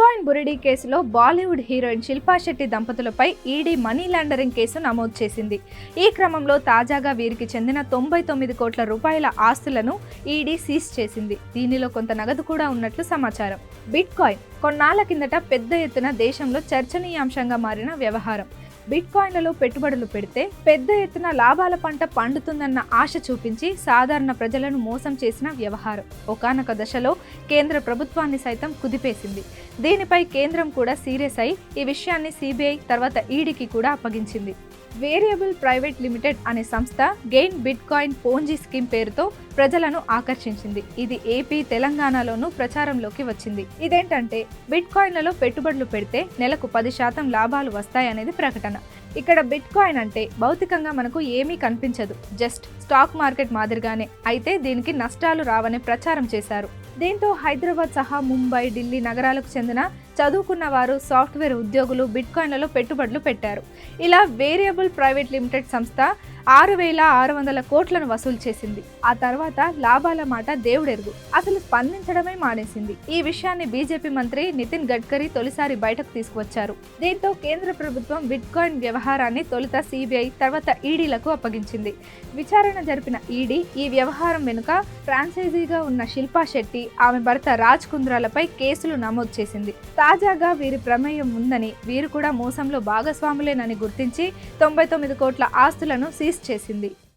Bitcoin బురిడీ కేసులో Bollywood heroine Shilpa Shetty దంపతులపై ఈడీ మనీ లాండరింగ్ కేసు నమోదు చేసింది. ఈ క్రమంలో తాజాగా వీరికి చెందిన 99 కోట్ల రూపాయల ఆస్తులను ఈడీ సీజ్ చేసింది. దీనిలో కొంత నగదు కూడా ఉన్నట్లు సమాచారం. బిట్కాయిన్ కొన్నాళ్ల కిందట పెద్ద ఎత్తున దేశంలో చర్చనీయాంశంగా మారిన వ్యవహారం. బిట్కాయిన్లలో పెట్టుబడులు పెడితే పెద్ద ఎత్తున లాభాల పంట పండుతుందన్న ఆశ చూపించి సాధారణ ప్రజలను మోసం చేసిన వ్యవహారం ఒకానొక దశలో కేంద్ర ప్రభుత్వాన్ని సైతం కుదిపేసింది. దీనిపై కేంద్రం కూడా సీరియస్ అయి ఈ విషయాన్ని సిబిఐ తర్వాత ఈడీకి కూడా అప్పగించింది. వేరియబుల్ ప్రైవేట్ లిమిటెడ్ అనే సంస్థ గెయిన్ బిట్కాయిన్ పోంజీ స్కీమ్ పేరుతో ప్రజలను ఆకర్షించింది. ఇది ఏపీ, తెలంగాణలోనూ ప్రచారంలోకి వచ్చింది. ఇదేంటంటే బిట్కాయిన్లలో పెట్టుబడులు పెడితే నెలకు 10% లాభాలు వస్తాయనేది ప్రకటన. ఇక్కడ బిట్కాయిన్ అంటే భౌతికంగా మనకు ఏమీ కనిపించదు, జస్ట్ స్టాక్ మార్కెట్ మాదిరిగానే. అయితే దీనికి నష్టాలు రావని ప్రచారం చేశారు. దీంతో హైదరాబాద్ సహా ముంబై, ఢిల్లీ నగరాలకు చెందిన చదువుకున్న వారు, సాఫ్ట్వేర్ ఉద్యోగులు బిట్కాయిన్లలో పెట్టుబడులు పెట్టారు. ఇలా వేరియబుల్ ప్రైవేట్ లిమిటెడ్ సంస్థ 6,600 కోట్లను వసూలు చేసింది. ఆ తర్వాత లాభాల మాట దేవుడెరుగు, అసలు స్పందించడమే మానేసింది. ఈ విషయాన్ని బీజేపీ మంత్రి నితిన్ గడ్కరీ తొలిసారి బయటకు తీసుకువచ్చారు. దీంతో కేంద్ర ప్రభుత్వం బిట్కాయిన్ వ్యవహారాన్ని తొలుత సిబిఐ తర్వాత ఈడీలకు అప్పగించింది. విచారణ జరిపిన ఈడీ ఈ వ్యవహారం వెనుక ఫ్రాంచైజీగా ఉన్న శిల్పా శెట్టి, ఆమె భర్త రాజ్ కుంద్రాలపై కేసులు నమోదు చేసింది. తాజాగా వీరి ప్రమేయం ఉందని, వీరు కూడా మోసంలో భాగస్వాములేనని గుర్తించి 99 కోట్ల ఆస్తులను సీజ్ చేసింది.